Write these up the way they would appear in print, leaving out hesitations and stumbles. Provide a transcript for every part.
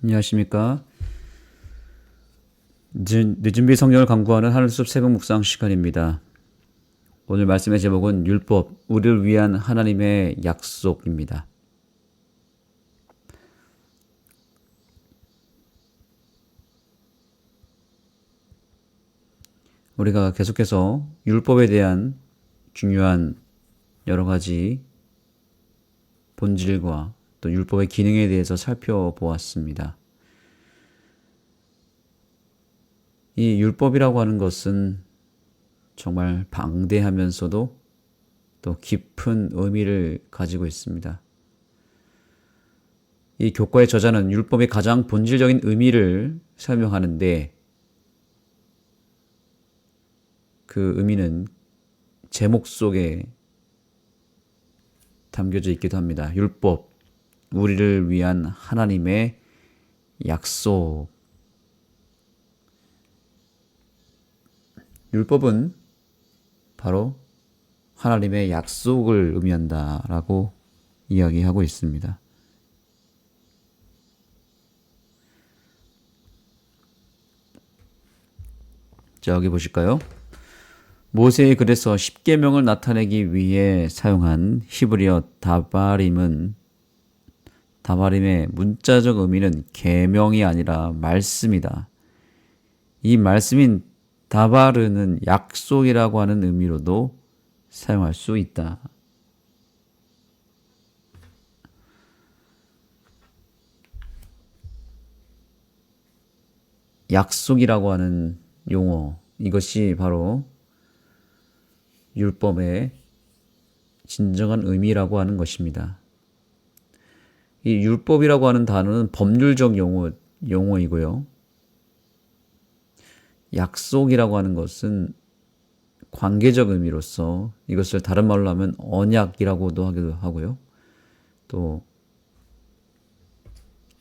안녕하십니까. 늦은 비 성경을 강구하는 하늘숲 새벽 묵상 시간입니다. 오늘 말씀의 제목은 율법, 우리를 위한 하나님의 약속입니다. 우리가 계속해서 율법에 대한 중요한 여러 가지 본질과 또 율법의 기능에 대해서 살펴보았습니다. 이 율법이라고 하는 것은 정말 방대하면서도 또 깊은 의미를 가지고 있습니다. 이 교과의 저자는 율법의 가장 본질적인 의미를 설명하는데 그 의미는 제목 속에 담겨져 있기도 합니다. 율법, 우리를 위한 하나님의 약속. 율법은 바로 하나님의 약속을 의미한다라고 이야기하고 있습니다. 자, 여기 보실까요? 모세의 글에서 십계명을 나타내기 위해 사용한 히브리어 다바림의 문자적 의미는 계명이 아니라 말씀이다. 이 말씀인 다바르는 약속이라고 하는 의미로도 사용할 수 있다. 약속이라고 하는 용어, 이것이 바로 율법의 진정한 의미라고 하는 것입니다. 이 율법이라고 하는 단어는 법률적 용어이고요. 약속이라고 하는 것은 관계적 의미로서 이것을 다른 말로 하면 언약이라고도 하기도 하고요. 또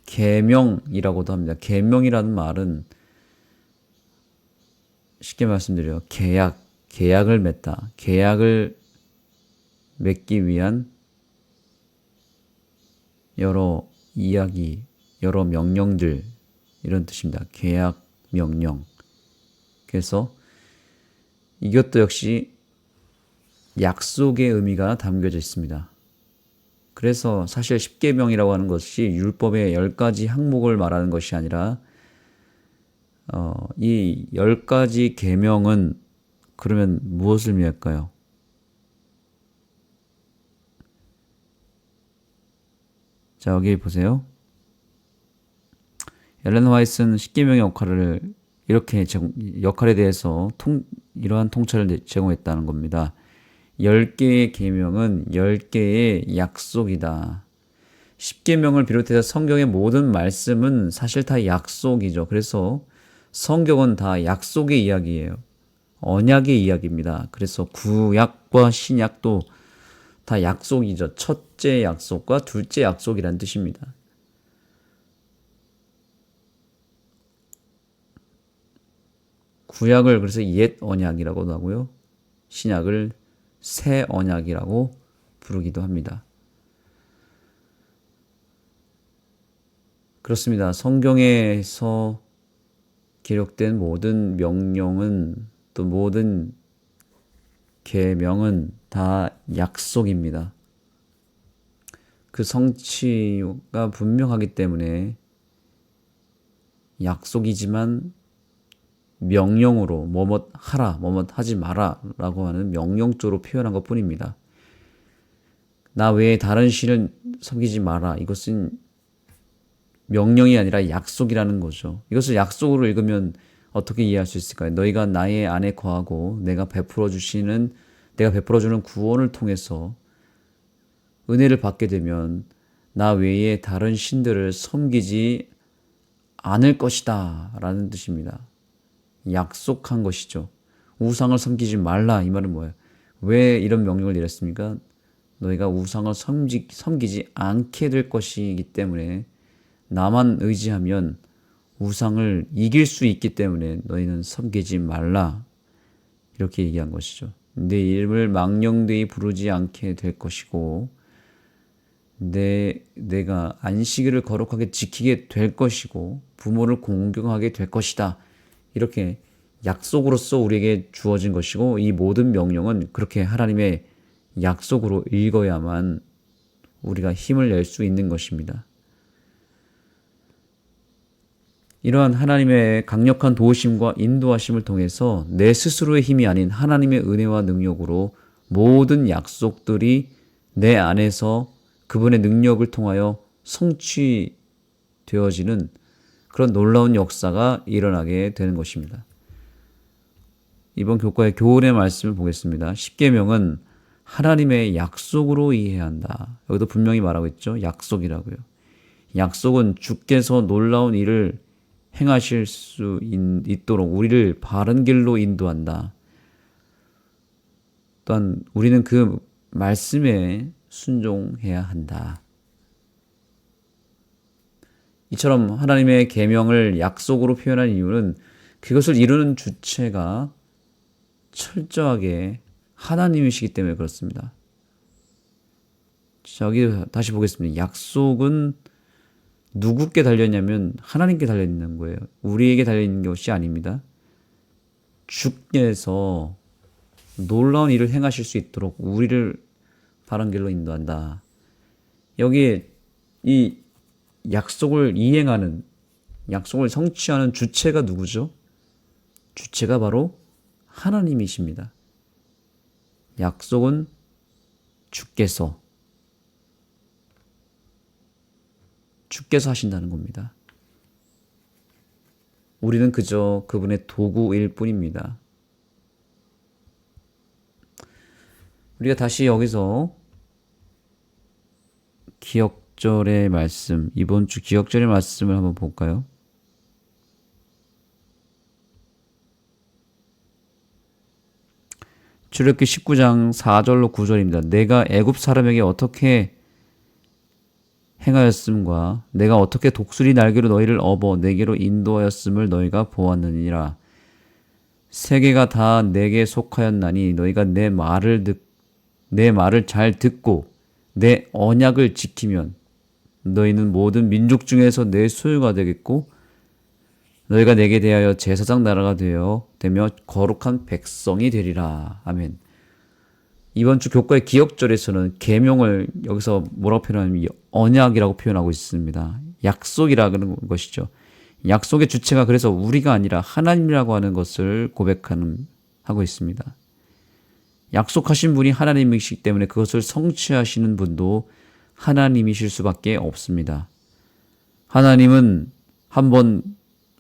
계명이라고도 합니다. 계명이라는 말은 쉽게 말씀드려요. 계약을 맺다. 계약을 맺기 위한 여러 이야기, 여러 명령들 이런 뜻입니다. 계약, 명령. 그래서 이것도 역시 약속의 의미가 담겨져 있습니다. 그래서 사실 십계명이라고 하는 것이 율법의 10가지 항목을 말하는 것이 아니라 이 10가지 계명은 그러면 무엇을 의미할까요? 자, 여기 보세요. 엘렌 화이트는 십계명의 역할에 대해서 이러한 통찰을 제공했다는 겁니다. 10개의 계명은 10개의 약속이다. 십계명을 비롯해서 성경의 모든 말씀은 사실 다 약속이죠. 그래서 성경은 다 약속의 이야기예요. 언약의 이야기입니다. 그래서 구약과 신약도 다 약속이죠. 첫째 약속과 둘째 약속이란 뜻입니다. 구약을 그래서 옛 언약이라고도 하고요. 신약을 새 언약이라고 부르기도 합니다. 그렇습니다. 성경에서 기록된 모든 명령은 또 모든 계명은 다 약속입니다. 그 성취가 분명하기 때문에 약속이지만 명령으로 뭐뭇 하라, 뭐뭇 하지 마라 라고 하는 명령조로 표현한 것 뿐입니다. 나 외에 다른 신을 섬기지 마라. 이것은 명령이 아니라 약속이라는 거죠. 이것을 약속으로 읽으면 어떻게 이해할 수 있을까요? 너희가 나의 안에 거하고 내가 베풀어주는 구원을 통해서 은혜를 받게 되면 나 외에 다른 신들을 섬기지 않을 것이다 라는 뜻입니다. 약속한 것이죠. 우상을 섬기지 말라 이 말은 뭐예요? 왜 이런 명령을 내렸습니까? 너희가 우상을 섬기지 않게 될 것이기 때문에 나만 의지하면 우상을 이길 수 있기 때문에 너희는 섬기지 말라 이렇게 얘기한 것이죠. 내 이름을 망령되이 부르지 않게 될 것이고 내가 안식일을 거룩하게 지키게 될 것이고 부모를 공경하게 될 것이다. 이렇게 약속으로서 우리에게 주어진 것이고 이 모든 명령은 그렇게 하나님의 약속으로 읽어야만 우리가 힘을 낼 수 있는 것입니다. 이러한 하나님의 강력한 도우심과 인도하심을 통해서 내 스스로의 힘이 아닌 하나님의 은혜와 능력으로 모든 약속들이 내 안에서 그분의 능력을 통하여 성취되어지는 그런 놀라운 역사가 일어나게 되는 것입니다. 이번 교과의 교훈의 말씀을 보겠습니다. 십계명은 하나님의 약속으로 이해해야 한다. 여기도 분명히 말하고 있죠. 약속이라고요. 약속은 주께서 놀라운 일을 행하실 수 있도록 우리를 바른 길로 인도한다. 또한 우리는 그 말씀에 순종해야 한다. 이처럼 하나님의 계명을 약속으로 표현한 이유는 그것을 이루는 주체가 철저하게 하나님이시기 때문에 그렇습니다. 자, 여기 다시 보겠습니다. 약속은 누구께 달려있냐면 하나님께 달려있는 거예요. 우리에게 달려있는 것이 아닙니다. 주께서 놀라운 일을 행하실 수 있도록 우리를 바른 길로 인도한다. 여기에 이 약속을 이행하는, 약속을 성취하는 주체가 누구죠? 주체가 바로 하나님이십니다. 약속은 주께서 하신다는 겁니다. 우리는 그저 그분의 도구일 뿐입니다. 우리가 다시 여기서 기억절의 말씀, 이번 주 기억절의 말씀을 한번 볼까요? 출애굽기 19장 4절로 9절입니다. 내가 애굽 사람에게 어떻게 행하였음과 내가 어떻게 독수리 날개로 너희를 업어 내게로 인도하였음을 너희가 보았느니라. 세계가 다 내게 속하였나니 너희가 내 말을 잘 듣고 내 언약을 지키면 너희는 모든 민족 중에서 내 소유가 되겠고 너희가 내게 대하여 제사장 나라가 되며 거룩한 백성이 되리라. 아멘. 이번 주 교과의 기억절에서는 계명을 여기서 뭐라고 표현하냐면 언약이라고 표현하고 있습니다. 약속이라는 것이죠. 약속의 주체가 그래서 우리가 아니라 하나님이라고 하는 것을 고백하고 있습니다. 약속하신 분이 하나님이시기 때문에 그것을 성취하시는 분도 하나님이실 수밖에 없습니다. 하나님은 한번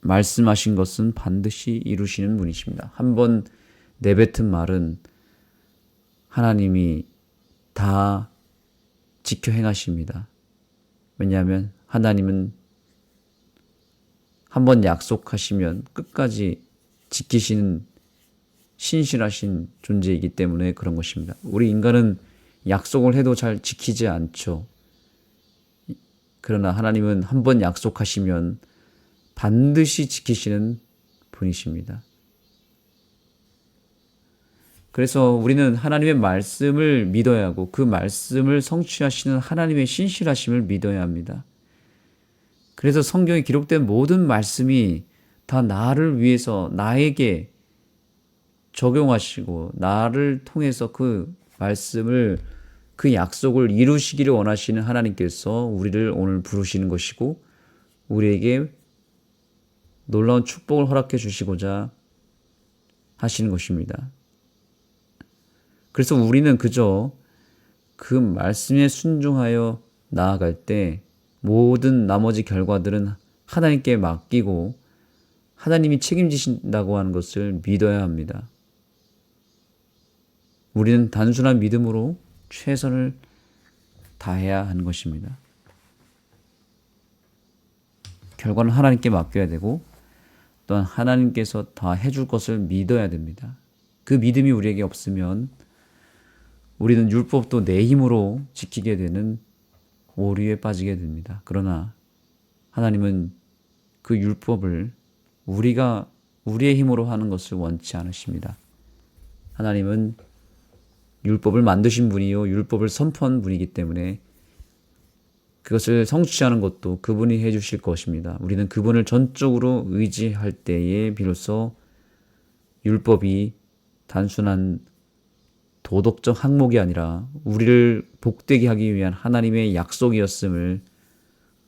말씀하신 것은 반드시 이루시는 분이십니다. 한번 내뱉은 말은 하나님이 다 지켜 행하십니다. 왜냐하면 하나님은 한번 약속하시면 끝까지 지키시는 신실하신 존재이기 때문에 그런 것입니다. 우리 인간은 약속을 해도 잘 지키지 않죠. 그러나 하나님은 한번 약속하시면 반드시 지키시는 분이십니다. 그래서 우리는 하나님의 말씀을 믿어야 하고 그 말씀을 성취하시는 하나님의 신실하심을 믿어야 합니다. 그래서 성경에 기록된 모든 말씀이 다 나를 위해서 나에게 적용하시고 나를 통해서 그 말씀을 그 약속을 이루시기를 원하시는 하나님께서 우리를 오늘 부르시는 것이고 우리에게 놀라운 축복을 허락해 주시고자 하시는 것입니다. 그래서 우리는 그저 그 말씀에 순종하여 나아갈 때 모든 나머지 결과들은 하나님께 맡기고 하나님이 책임지신다고 하는 것을 믿어야 합니다. 우리는 단순한 믿음으로 최선을 다해야 하는 것입니다. 결과는 하나님께 맡겨야 되고 또한 하나님께서 다 해줄 것을 믿어야 됩니다. 그 믿음이 우리에게 없으면 우리는 율법도 내 힘으로 지키게 되는 오류에 빠지게 됩니다. 그러나 하나님은 그 율법을 우리가 우리의 힘으로 하는 것을 원치 않으십니다. 하나님은 율법을 만드신 분이요 율법을 선포한 분이기 때문에 그것을 성취하는 것도 그분이 해주실 것입니다. 우리는 그분을 전적으로 의지할 때에 비로소 율법이 단순한 도덕적 항목이 아니라 우리를 복되게 하기 위한 하나님의 약속이었음을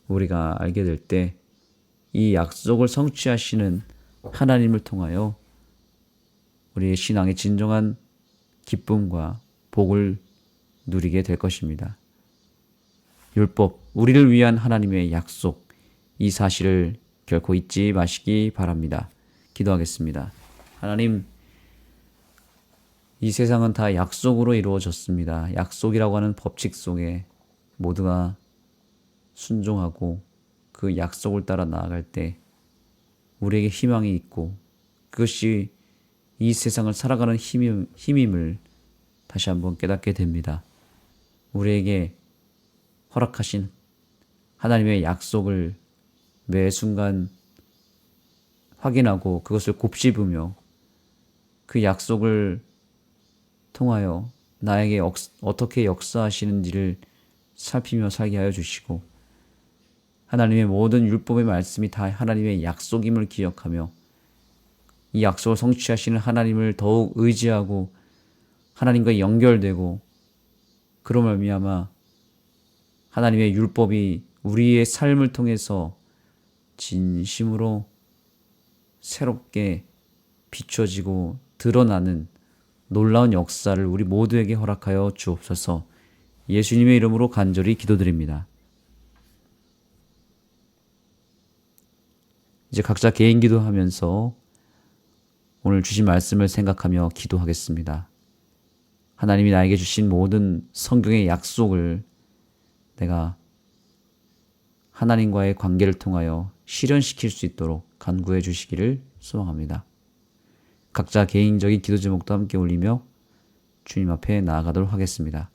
우리가 알게 될 때 이 약속을 성취하시는 하나님을 통하여 우리의 신앙의 진정한 기쁨과 복을 누리게 될 것입니다. 율법, 우리를 위한 하나님의 약속, 이 사실을 결코 잊지 마시기 바랍니다. 기도하겠습니다. 하나님, 이 세상은 다 약속으로 이루어졌습니다. 약속이라고 하는 법칙 속에 모두가 순종하고 그 약속을 따라 나아갈 때 우리에게 희망이 있고 그것이 이 세상을 살아가는 힘임을 다시 한번 깨닫게 됩니다. 우리에게 허락하신 하나님의 약속을 매 순간 확인하고 그것을 곱씹으며 그 약속을 통하여 나에게 어떻게 역사하시는지를 살피며 살게 하여 주시고 하나님의 모든 율법의 말씀이 다 하나님의 약속임을 기억하며 이 약속을 성취하시는 하나님을 더욱 의지하고 하나님과 연결되고 그로 말미암아 하나님의 율법이 우리의 삶을 통해서 진심으로 새롭게 비춰지고 드러나는 놀라운 역사를 우리 모두에게 허락하여 주옵소서. 예수님의 이름으로 간절히 기도드립니다. 이제 각자 개인 기도하면서 오늘 주신 말씀을 생각하며 기도하겠습니다. 하나님이 나에게 주신 모든 성경의 약속을 내가 하나님과의 관계를 통하여 실현시킬 수 있도록 간구해 주시기를 소망합니다. 각자 개인적인 기도 제목도 함께 올리며 주님 앞에 나아가도록 하겠습니다.